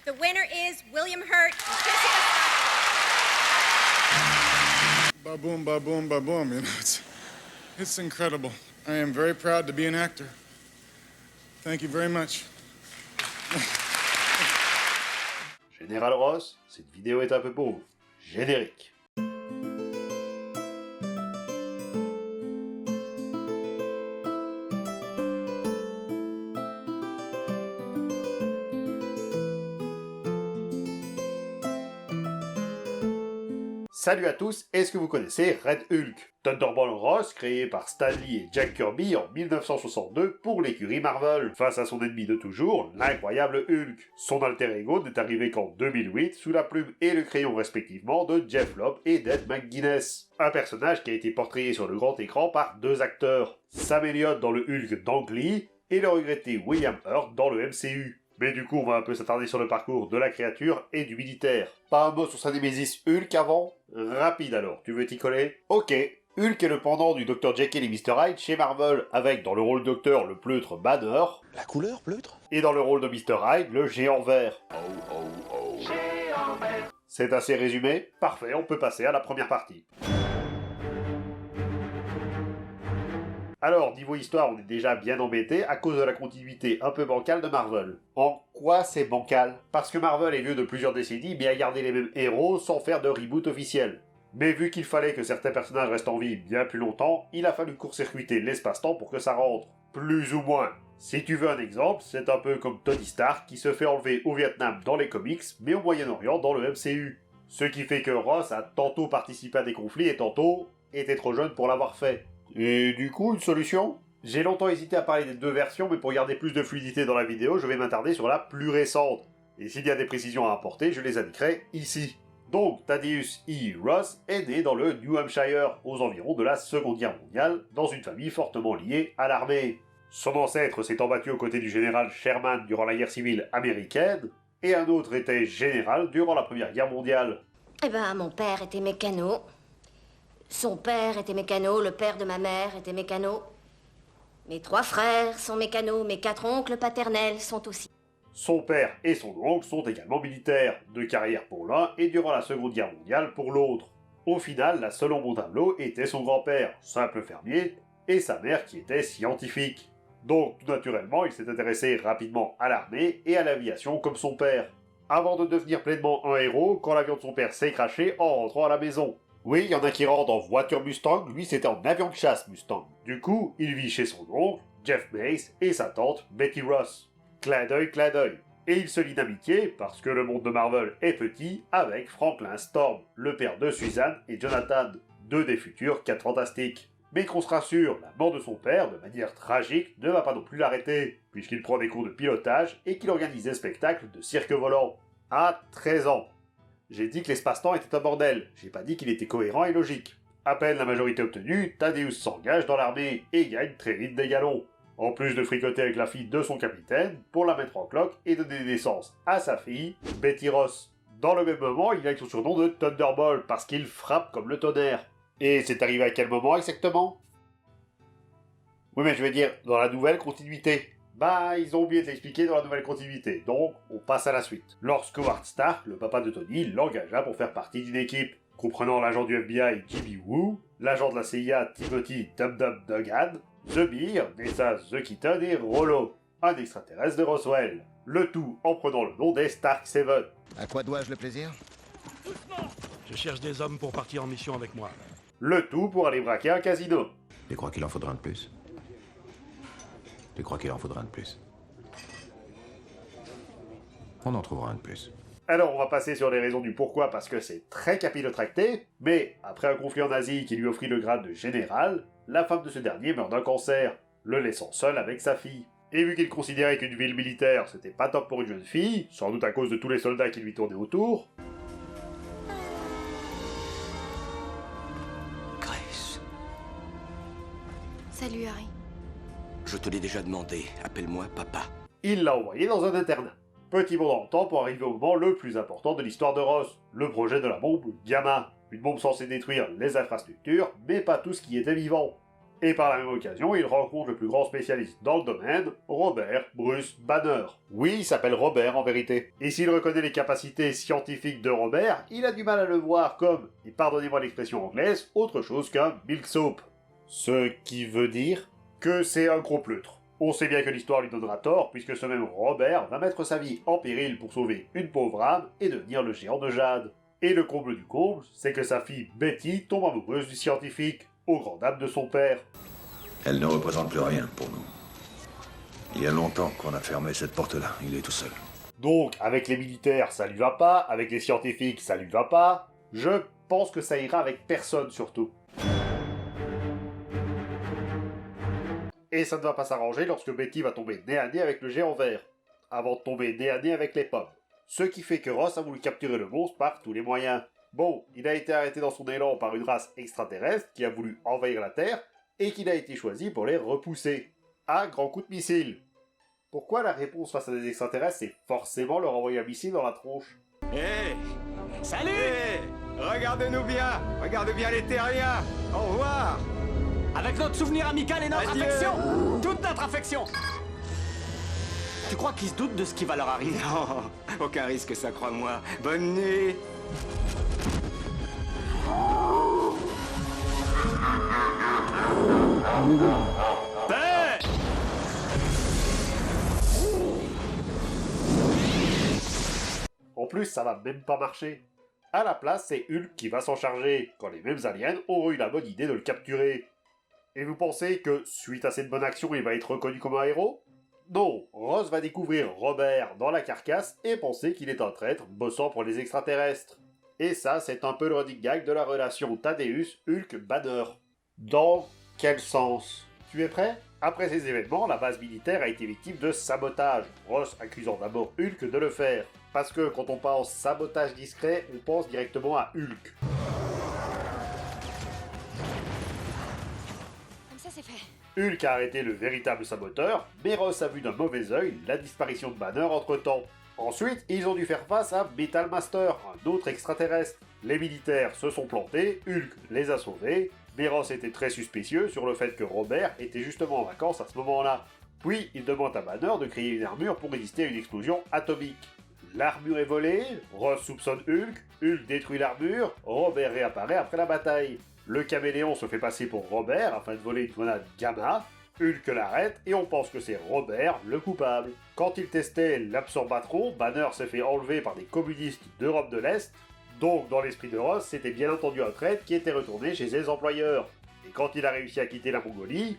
The winner is William Hurt. Ba-boom, ba-boom, ba-boom. You know, it's incredible. I am very proud to be an actor. Thank you very much. Général Ross, cette vidéo est un peu pour vous. Générique. Salut à tous, est-ce que vous connaissez Red Hulk? Thunderbolt Ross, créé par Stan Lee et Jack Kirby en 1962 pour l'écurie Marvel, face à son ennemi de toujours, l'incroyable Hulk. Son alter ego n'est arrivé qu'en 2008 sous la plume et le crayon respectivement de Jeff Loeb et d'Ed McGuinness. Un personnage qui a été portrayé sur le grand écran par deux acteurs, Sam Elliott dans le Hulk d'Ang Lee et le regretté William Hurt dans le MCU. Mais du coup, on va un peu s'attarder sur le parcours de la créature et du militaire. Pas un mot sur sa némésis Hulk avant? Rapide alors, tu veux t'y coller? Ok. Hulk est le pendant du Dr Jekyll et Mr Hyde chez Marvel, avec dans le rôle de docteur le pleutre Banner. La couleur pleutre? Et dans le rôle de Mr Hyde, le géant vert. C'est assez résumé? Parfait, on peut passer à la première partie. Alors, niveau histoire, on est déjà bien embêté à cause de la continuité un peu bancale de Marvel. En quoi c'est bancal? Parce que Marvel est vieux de plusieurs décennies, mais a gardé les mêmes héros sans faire de reboot officiel. Mais vu qu'il fallait que certains personnages restent en vie bien plus longtemps, il a fallu court-circuiter l'espace-temps pour que ça rentre. Plus ou moins. Si tu veux un exemple, c'est un peu comme Tony Stark qui se fait enlever au Vietnam dans les comics, mais au Moyen-Orient dans le MCU. Ce qui fait que Ross a tantôt participé à des conflits et tantôt était trop jeune pour l'avoir fait. Et du coup, une solution? J'ai longtemps hésité à parler des deux versions, mais pour garder plus de fluidité dans la vidéo, je vais m'attarder sur la plus récente. Et s'il y a des précisions à apporter, je les indiquerai ici. Donc, Thaddeus E. Ross est né dans le New Hampshire, aux environs de la Seconde Guerre mondiale, dans une famille fortement liée à l'armée. Son ancêtre s'étant battu aux côtés du général Sherman durant la guerre civile américaine, et un autre était général durant la Première Guerre mondiale. Eh ben, mon père était mécano. Son père était mécano, le père de ma mère était mécano. Mes 3 frères sont mécanos, mes 4 oncles paternels sont aussi. Son père et son oncle sont également militaires, de carrière pour l'un et durant la Seconde Guerre mondiale pour l'autre. Au final, la seule ombre au tableau était son grand-père, simple fermier, et sa mère qui était scientifique. Donc, tout naturellement, il s'est intéressé rapidement à l'armée et à l'aviation comme son père, avant de devenir pleinement un héros quand l'avion de son père s'est crashé en rentrant à la maison. Oui, il y en a qui rentrent en voiture Mustang, lui c'était en avion de chasse Mustang. Du coup, il vit chez son oncle, Jeff Mace, et sa tante, Betty Ross. Clin d'œil, clin d'œil. Et il se lie d'amitié, parce que le monde de Marvel est petit, avec Franklin Storm, le père de Suzanne et Jonathan, deux des futurs 4 Fantastiques. Mais qu'on se rassure, la mort de son père, de manière tragique, ne va pas non plus l'arrêter, puisqu'il prend des cours de pilotage et qu'il organise des spectacles de cirque volant. À 13 ans. J'ai dit que l'espace-temps était un bordel, j'ai pas dit qu'il était cohérent et logique. À peine la majorité obtenue, Thaddeus s'engage dans l'armée et gagne très vite des galons. En plus de fricoter avec la fille de son capitaine, pour la mettre en cloque et donner naissance à sa fille, Betty Ross. Dans le même moment, il a son surnom de Thunderbolt, parce qu'il frappe comme le tonnerre. Et c'est arrivé à quel moment exactement? Oui mais je veux dire, dans la nouvelle continuité. Bah, ils ont oublié de l'expliquer dans la nouvelle continuité, donc on passe à la suite. Lorsque Howard Stark, le papa de Tony, l'engagea pour faire partie d'une équipe, comprenant l'agent du FBI Jimmy Woo, l'agent de la CIA Timothy Dum Dum Dugan, The Bear, Nessa The Kitten et Rollo, un extraterrestre de Roswell. Le tout en prenant le nom des Stark Seven. À quoi dois-je le plaisir? Je cherche des hommes pour partir en mission avec moi. Le tout pour aller braquer un casino. Tu crois qu'il en faudra un de plus? Tu crois qu'il en faudra un de plus? On en trouvera un de plus. Alors on va passer sur les raisons du pourquoi parce que c'est très capillotracté, mais après un conflit en Asie qui lui offrit le grade de général, la femme de ce dernier meurt d'un cancer, le laissant seul avec sa fille. Et vu qu'il considérait qu'une ville militaire c'était pas top pour une jeune fille, sans doute à cause de tous les soldats qui lui tournaient autour... Grace. Salut, Harry. Je te l'ai déjà demandé, appelle-moi papa. Il l'a envoyé dans un internat. Petit bond dans le temps pour arriver au moment le plus important de l'histoire de Ross, le projet de la bombe Gamma. Une bombe censée détruire les infrastructures, mais pas tout ce qui était vivant. Et par la même occasion, il rencontre le plus grand spécialiste dans le domaine, Robert Bruce Banner. Oui, il s'appelle Robert en vérité. Et s'il reconnaît les capacités scientifiques de Robert, il a du mal à le voir comme, et pardonnez-moi l'expression anglaise, autre chose qu'un milksop. Ce qui veut dire que c'est un gros pleutre. On sait bien que l'histoire lui donnera tort, puisque ce même Robert va mettre sa vie en péril pour sauver une pauvre âme et devenir le géant de Jade. Et le comble du comble, c'est que sa fille Betty tombe amoureuse du scientifique, au grand dam de son père. Elle ne représente plus rien pour nous. Il y a longtemps qu'on a fermé cette porte-là. Il est tout seul. Donc, avec les militaires, ça lui va pas, avec les scientifiques, ça lui va pas. Je pense que ça ira avec personne surtout. Et ça ne va pas s'arranger lorsque Betty va tomber nez à nez avec le géant vert, avant de tomber nez à nez avec les pommes. Ce qui fait que Ross a voulu capturer le monstre par tous les moyens. Bon, il a été arrêté dans son élan par une race extraterrestre qui a voulu envahir la Terre, et qu'il a été choisi pour les repousser. À grands coups de missile. Pourquoi la réponse face à des extraterrestres, c'est forcément leur envoyer un missile dans la tronche? Hé Salut Regarde-nous bien Regarde bien les terriens Au revoir Avec notre souvenir amical et notre affection Toute notre affection Tu crois qu'ils se doutent de ce qui va leur arriver? Non, aucun risque, ça, crois-moi. Bonne nuit Paix En plus, ça va même pas marcher. À la place, c'est Hulk qui va s'en charger, quand les mêmes aliens auront eu la bonne idée de le capturer. Et vous pensez que, suite à cette bonne action, il va être reconnu comme un héros? Non, Ross va découvrir Robert dans la carcasse et penser qu'il est un traître bossant pour les extraterrestres. Et ça, c'est un peu le running gag de la relation Thaddeus-Hulk-Banner. Dans quel sens? Tu es prêt? Après ces événements, la base militaire a été victime de sabotage, Ross accusant d'abord Hulk de le faire. Parce que quand on pense sabotage discret, on pense directement à Hulk. Comme ça, c'est fait. Hulk a arrêté le véritable saboteur, mais Ross a vu d'un mauvais œil la disparition de Banner entre-temps. Ensuite, ils ont dû faire face à Metal Master, un autre extraterrestre. Les militaires se sont plantés, Hulk les a sauvés, mais Ross était très suspicieux sur le fait que Robert était justement en vacances à ce moment-là. Puis, il demande à Banner de créer une armure pour résister à une explosion atomique. L'armure est volée, Ross soupçonne Hulk détruit l'armure, Robert réapparaît après la bataille. Le caméléon se fait passer pour Robert afin de voler une grenade gamma, Hulk l'arrête et on pense que c'est Robert le coupable. Quand il testait l'absorbatron, Banner s'est fait enlever par des communistes d'Europe de l'Est, donc dans l'esprit de Ross, c'était bien entendu un traître qui était retourné chez ses employeurs. Et quand il a réussi à quitter la Mongolie...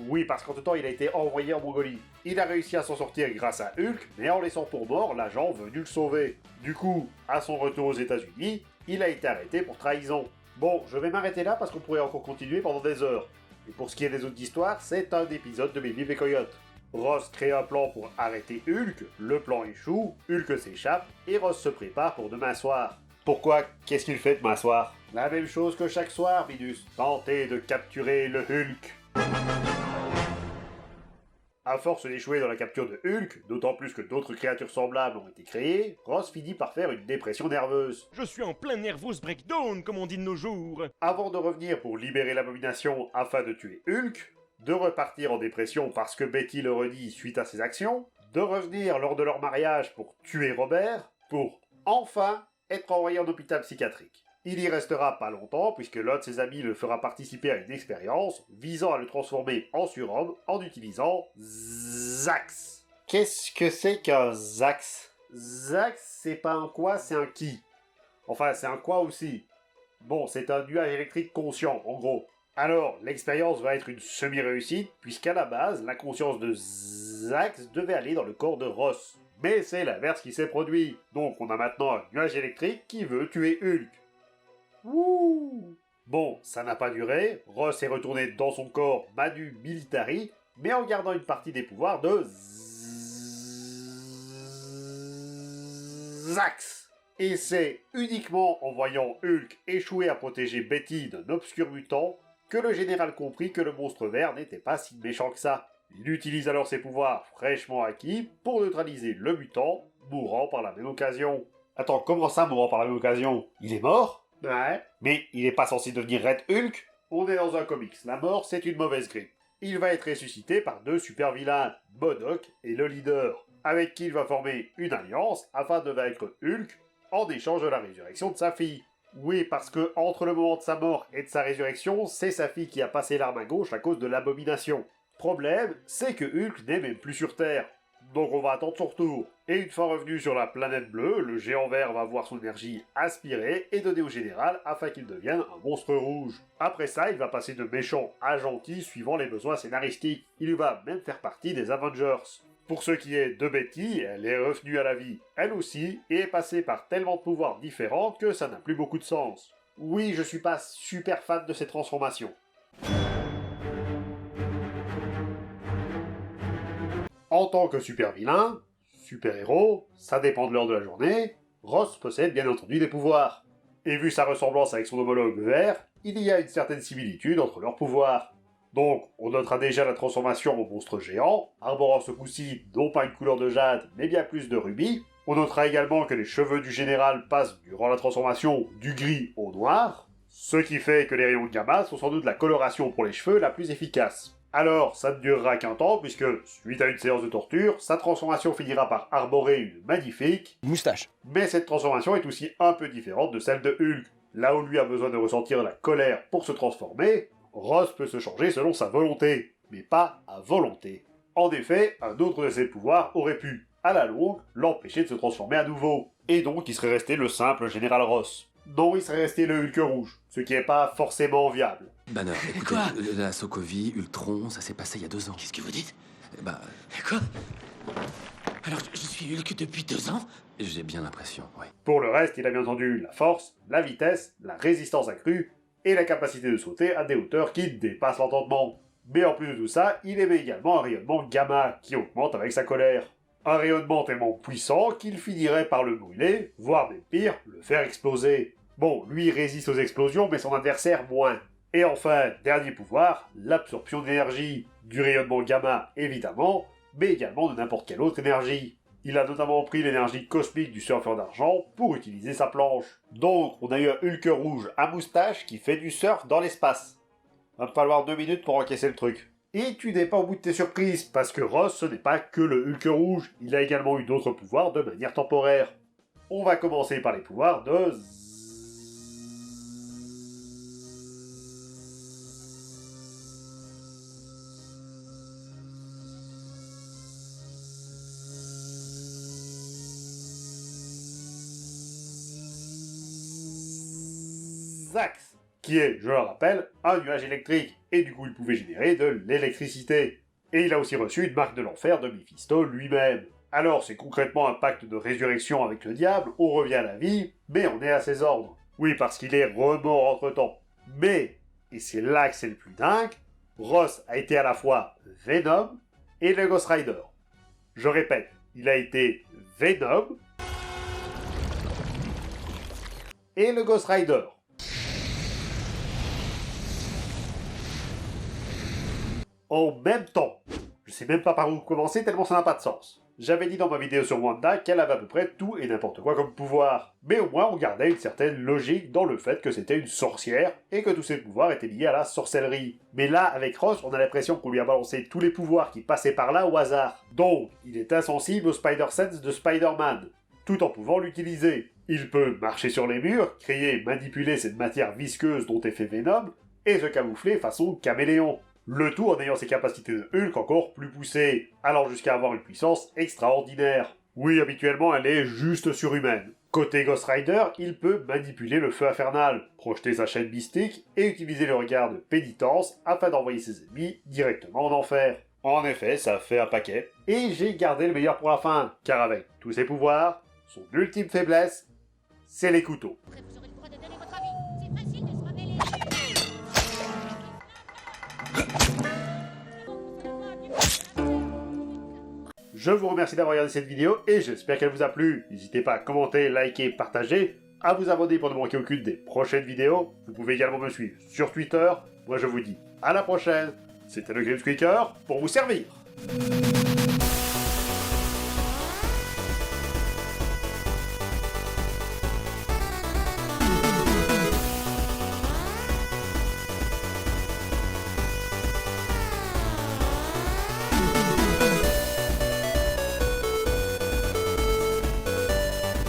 Oui, parce qu'entre-temps, il a été envoyé en Mongolie. Il a réussi à s'en sortir grâce à Hulk, mais en laissant pour mort l'agent venu le sauver. Du coup, à son retour aux États-Unis, il a été arrêté pour trahison. Bon, je vais m'arrêter là parce qu'on pourrait encore continuer pendant des heures. Et pour ce qui est des autres histoires, c'est un épisode de Baby et Coyote. Ross crée un plan pour arrêter Hulk, le plan échoue, Hulk s'échappe, et Ross se prépare pour demain soir. Pourquoi? Qu'est-ce qu'il fait demain soir? La même chose que chaque soir, Minus. Tenter de capturer le Hulk. À force d'échouer dans la capture de Hulk, d'autant plus que d'autres créatures semblables ont été créées, Ross finit par faire une dépression nerveuse. Je suis en plein nervous breakdown, comme on dit de nos jours. Avant de revenir pour libérer l'abomination afin de tuer Hulk, de repartir en dépression parce que Betty le redit suite à ses actions, de revenir lors de leur mariage pour tuer Robert, pour enfin être envoyé en hôpital psychiatrique. Il y restera pas longtemps puisque l'un de ses amis le fera participer à une expérience visant à le transformer en surhomme en utilisant Zax. Qu'est-ce que c'est qu'un Zax? Zax, c'est pas un quoi, c'est un qui. Enfin, c'est un quoi aussi. Bon, c'est un nuage électrique conscient, en gros. Alors, l'expérience va être une semi-réussite puisqu'à la base, la conscience de Zax devait aller dans le corps de Ross. Mais c'est l'inverse qui s'est produit. Donc on a maintenant un nuage électrique qui veut tuer Hulk. Wouh! Bon, ça n'a pas duré, Ross est retourné dans son corps Manu Militari, mais en gardant une partie des pouvoirs de Zax. Et c'est uniquement en voyant Hulk échouer à protéger Betty d'un obscur mutant que le général comprit que le monstre vert n'était pas si méchant que ça. Il utilise alors ses pouvoirs fraîchement acquis pour neutraliser le mutant, mourant par la même occasion. Attends, comment ça mourant par la même occasion? Il est mort? Ouais. Mais il est pas censé devenir Red Hulk? On est dans un comics, la mort c'est une mauvaise grippe. Il va être ressuscité par deux super vilains, MODOK et le leader, avec qui il va former une alliance afin de vaincre Hulk en échange de la résurrection de sa fille. Oui, parce que entre le moment de sa mort et de sa résurrection, c'est sa fille qui a passé l'arme à gauche à cause de l'abomination. Problème, c'est que Hulk n'est même plus sur Terre. Donc on va attendre son retour. Et une fois revenu sur la planète bleue, le géant vert va voir son énergie aspirée et donnée au général afin qu'il devienne un monstre rouge. Après ça, il va passer de méchant à gentil suivant les besoins scénaristiques. Il va même faire partie des Avengers. Pour ce qui est de Betty, elle est revenue à la vie, elle aussi, et est passée par tellement de pouvoirs différents que ça n'a plus beaucoup de sens. Oui, je suis pas super fan de ces transformations. En tant que super vilain, super héros, ça dépend de l'heure de la journée, Ross possède bien entendu des pouvoirs. Et vu sa ressemblance avec son homologue vert, il y a une certaine similitude entre leurs pouvoirs. Donc, on notera déjà la transformation en monstre géant, arborant ce coup-ci non pas une couleur de jade, mais bien plus de rubis. On notera également que les cheveux du général passent durant la transformation du gris au noir, ce qui fait que les rayons gamma sont sans doute la coloration pour les cheveux la plus efficace. Alors, ça ne durera qu'un temps, puisque, suite à une séance de torture, sa transformation finira par arborer une magnifique moustache. Mais cette transformation est aussi un peu différente de celle de Hulk. Là où lui a besoin de ressentir la colère pour se transformer, Ross peut se changer selon sa volonté, mais pas à volonté. En effet, un autre de ses pouvoirs aurait pu, à la longue, l'empêcher de se transformer à nouveau. Et donc, il serait resté le simple Général Ross. Non, il serait resté le Hulk rouge, ce qui n'est pas forcément viable. Banner, écoutez, la Sokovie, Ultron, ça s'est passé il y a 2 ans. Qu'est-ce que vous dites? Bah, Quoi? Alors, je suis Hulk depuis 2 ans? j'ai bien l'impression, oui. Pour le reste, il a bien entendu la force, la vitesse, la résistance accrue, et la capacité de sauter à des hauteurs qui dépassent l'entendement. Mais en plus de tout ça, il émet également un rayonnement gamma qui augmente avec sa colère. Un rayonnement tellement puissant qu'il finirait par le brûler, voire même pire, le faire exploser. Bon, lui résiste aux explosions, mais son adversaire moins. Et enfin, dernier pouvoir, l'absorption d'énergie, du rayonnement gamma évidemment, mais également de n'importe quelle autre énergie. Il a notamment pris l'énergie cosmique du surfeur d'argent pour utiliser sa planche. Donc, on a eu un Hulk rouge à moustache qui fait du surf dans l'espace. Va me falloir 2 minutes pour encaisser le truc. Et tu n'es pas au bout de tes surprises, parce que Ross, ce n'est pas que le Hulk rouge, il a également eu d'autres pouvoirs de manière temporaire. On va commencer par les pouvoirs de... Zax, qui est, je le rappelle, un nuage électrique, et du coup il pouvait générer de l'électricité. Et il a aussi reçu une marque de l'enfer de Mephisto lui-même. Alors c'est concrètement un pacte de résurrection avec le diable, on revient à la vie, mais on est à ses ordres. Oui, parce qu'il est remort entre-temps. Mais, et c'est là que c'est le plus dingue, Ross a été à la fois Venom et le Ghost Rider. Je répète, il a été Venom et le Ghost Rider. En même temps. Je sais même pas par où commencer tellement ça n'a pas de sens. J'avais dit dans ma vidéo sur Wanda qu'elle avait à peu près tout et n'importe quoi comme pouvoir. Mais au moins on gardait une certaine logique dans le fait que c'était une sorcière et que tous ses pouvoirs étaient liés à la sorcellerie. Mais là, avec Ross, on a l'impression qu'on lui a balancé tous les pouvoirs qui passaient par là au hasard. Donc, il est insensible au Spider-Sense de Spider-Man, tout en pouvant l'utiliser. Il peut marcher sur les murs, créer et manipuler cette matière visqueuse dont est fait Venom, et se camoufler façon caméléon. Le tout en ayant ses capacités de Hulk encore plus poussées, allant jusqu'à avoir une puissance extraordinaire. Oui, habituellement, elle est juste surhumaine. Côté Ghost Rider, il peut manipuler le feu infernal, projeter sa chaîne mystique et utiliser le regard de pénitence afin d'envoyer ses ennemis directement en enfer. En effet, ça fait un paquet. Et j'ai gardé le meilleur pour la fin, car avec tous ses pouvoirs, son ultime faiblesse, c'est les couteaux. Vous aurez le droit de donner votre avis. C'est facile de se rebeller. Je vous remercie d'avoir regardé cette vidéo et j'espère qu'elle vous a plu. N'hésitez pas à commenter, liker, partager, à vous abonner pour ne manquer aucune des prochaines vidéos. Vous pouvez également me suivre sur Twitter. Moi je vous dis à la prochaine. C'était le Grim Squeaker pour vous servir.